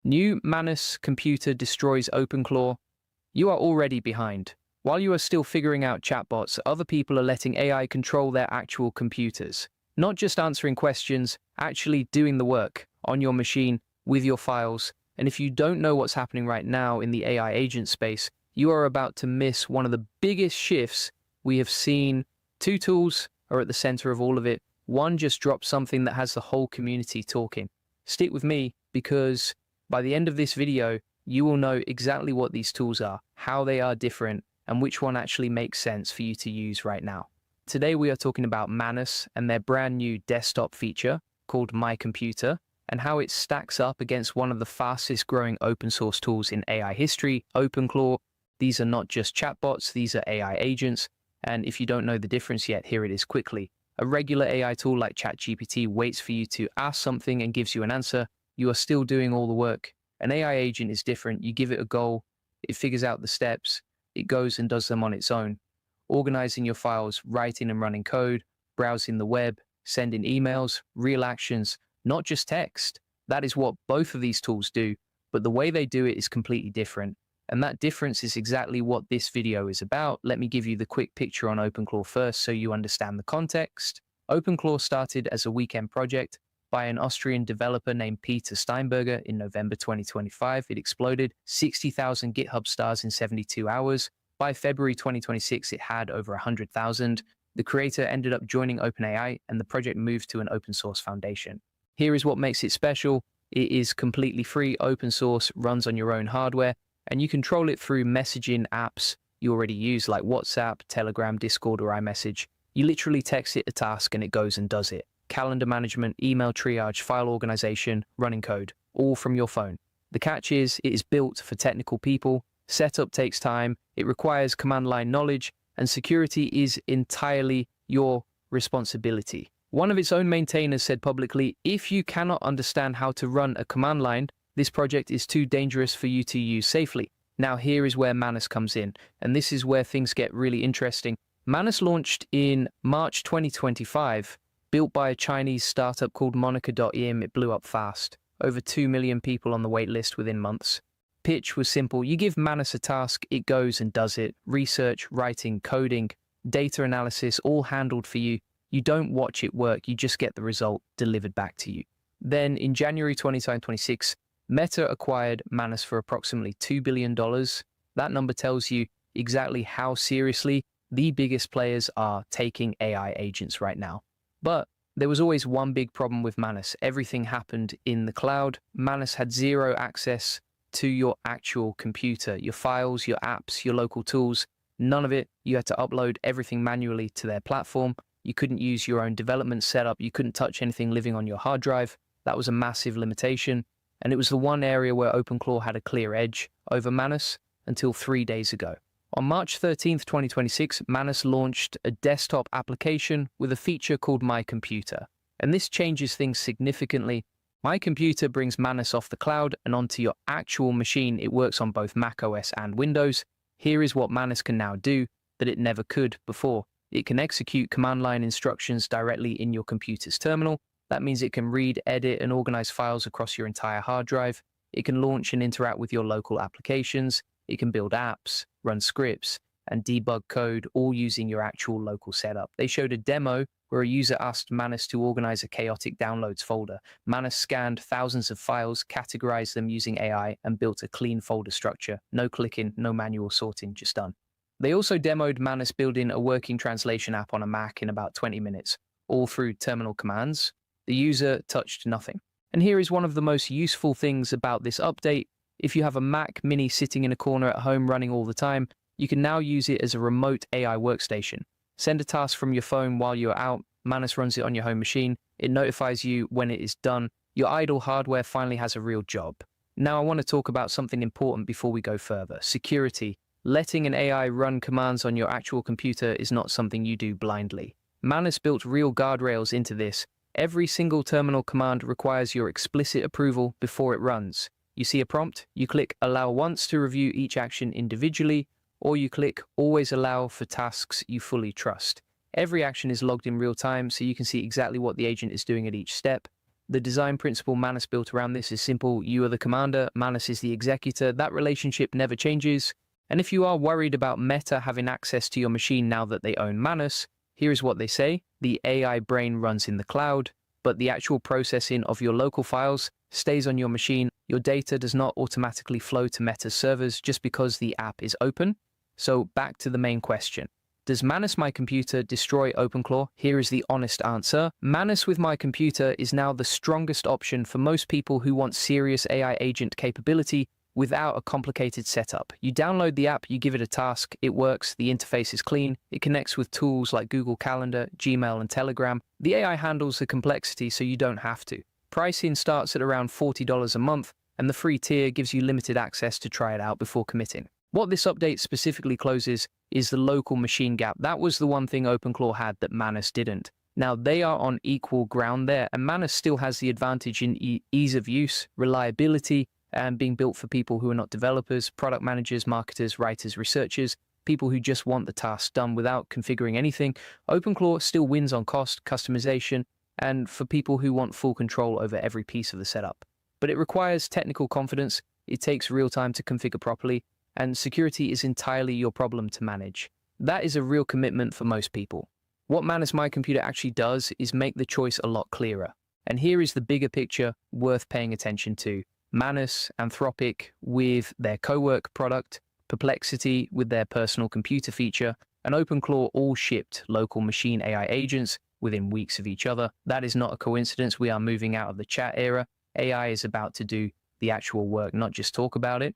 New Manus computer destroys Open Claw. You are already behind. While you are still figuring out chatbots, other people are letting AI control their actual computers. Not just answering questions, actually doing the work on your machine with your files. And if you don't know what's happening right now in the AI agent space, you are about to miss one of the biggest shifts we have seen. Two tools are at the center of all of it. One just dropped something that has the whole community talking. Stick with me because by the end of this video, you will know exactly what these tools are, how they are different, and which one actually makes sense for you to use right now. Today we are talking about Manus and their brand new desktop feature called My Computer, and how it stacks up against one of the fastest growing open source tools in AI history, Open Claw. These are not just chatbots, these are AI agents. And if you don't know the difference yet, here it is quickly. A regular AI tool like ChatGPT waits for you to ask something and gives you an answer. You are still doing all the work. An AI agent is different. You give it a goal, it figures out the steps, it goes and does them on its own. Organizing your files, writing and running code, browsing the web, sending emails, real actions, not just text. That is what both of these tools do, but the way they do it is completely different. And that difference is exactly what this video is about. Let me give you the quick picture on OpenClaw first so you understand the context. OpenClaw started as a weekend project by an Austrian developer named Peter Steinberger in November 2025. It exploded 60,000 GitHub stars in 72 hours. By February 2026, it had over 100,000. The creator ended up joining OpenAI and the project moved to an open source foundation. Here is what makes it special. It is completely free, open source, runs on your own hardware, and you control it through messaging apps you already use like WhatsApp, Telegram, Discord, or iMessage. You literally text it a task and it goes and does it. Calendar management, email triage, file organization, running code, all from your phone. The catch is it is built for technical people. Setup takes time, it requires command line knowledge, and security is entirely your responsibility. One of its own maintainers said publicly, if you cannot understand how to run a command line, this project is too dangerous for you to use safely. Now here is where Manus comes in, and this is where things get really interesting. Manus launched in March 2025, built by a Chinese startup called Monica.im. It blew up fast. Over 2 million people on the waitlist within months. Pitch was simple. You give Manus a task, it goes and does it. Research, writing, coding, data analysis, all handled for you. You don't watch it work, you just get the result delivered back to you. Then in January 2026, Meta acquired Manus for approximately $2 billion. That number tells you exactly how seriously the biggest players are taking AI agents right now. But there was always one big problem with Manus. Everything happened in the cloud. Manus had zero access to your actual computer, your files, your apps, your local tools, none of it. You had to upload everything manually to their platform. You couldn't use your own development setup. You couldn't touch anything living on your hard drive. That was a massive limitation. And it was the one area where OpenClaw had a clear edge over Manus until 3 days ago. On March 13th, 2026, Manus launched a desktop application with a feature called My Computer. And this changes things significantly. My Computer brings Manus off the cloud and onto your actual machine. It works on both macOS and Windows. Here is what Manus can now do that it never could before. It can execute command line instructions directly in your computer's terminal. That means it can read, edit, and organize files across your entire hard drive. It can launch and interact with your local applications. It can build apps, run scripts, and debug code, all using your actual local setup. They showed a demo where a user asked Manus to organize a chaotic downloads folder. Manus scanned thousands of files, categorized them using AI, and built a clean folder structure. No clicking, no manual sorting, just done. They also demoed Manus building a working translation app on a Mac in about 20 minutes, all through terminal commands. The user touched nothing. And here is one of the most useful things about this update. If you have a Mac Mini sitting in a corner at home running all the time, you can now use it as a remote AI workstation. Send a task from your phone while you're out. Manus runs it on your home machine. It notifies you when it is done. Your idle hardware finally has a real job. Now I want to talk about something important before we go further. Security. Letting an AI run commands on your actual computer is not something you do blindly. Manus built real guardrails into this. Every single terminal command requires your explicit approval before it runs. You see a prompt, you click Allow once to review each action individually, or you click Always Allow for tasks you fully trust. Every action is logged in real time, so you can see exactly what the agent is doing at each step. The design principle Manus built around this is simple. You are the commander, Manus is the executor. That relationship never changes. And if you are worried about Meta having access to your machine now that they own Manus, here is what they say. The AI brain runs in the cloud, but the actual processing of your local files stays on your machine. Your data does not automatically flow to Meta's servers just because the app is open. So back to the main question. Does Manus My Computer destroy OpenClaw? Here is the honest answer. Manus with My Computer is now the strongest option for most people who want serious AI agent capability without a complicated setup. You download the app, you give it a task, it works, the interface is clean, it connects with tools like Google Calendar, Gmail, and Telegram. The AI handles the complexity so you don't have to. Pricing starts at around $40 a month, and the free tier gives you limited access to try it out before committing. What this update specifically closes is the local machine gap. That was the one thing OpenClaw had that Manus didn't. Now they are on equal ground there, and Manus still has the advantage in ease of use, reliability, and being built for people who are not developers, product managers, marketers, writers, researchers, people who just want the task done without configuring anything. OpenClaw still wins on cost, customization, and for people who want full control over every piece of the setup. But it requires technical confidence, it takes real time to configure properly, and security is entirely your problem to manage. That is a real commitment for most people. What Manus My Computer actually does is make the choice a lot clearer. And here is the bigger picture worth paying attention to. Manus, Anthropic with their Cowork product, Perplexity with their personal computer feature, and OpenClaw all shipped local machine AI agents within weeks of each other. That is not a coincidence. We are moving out of the chat era. AI is about to do the actual work, not just talk about it.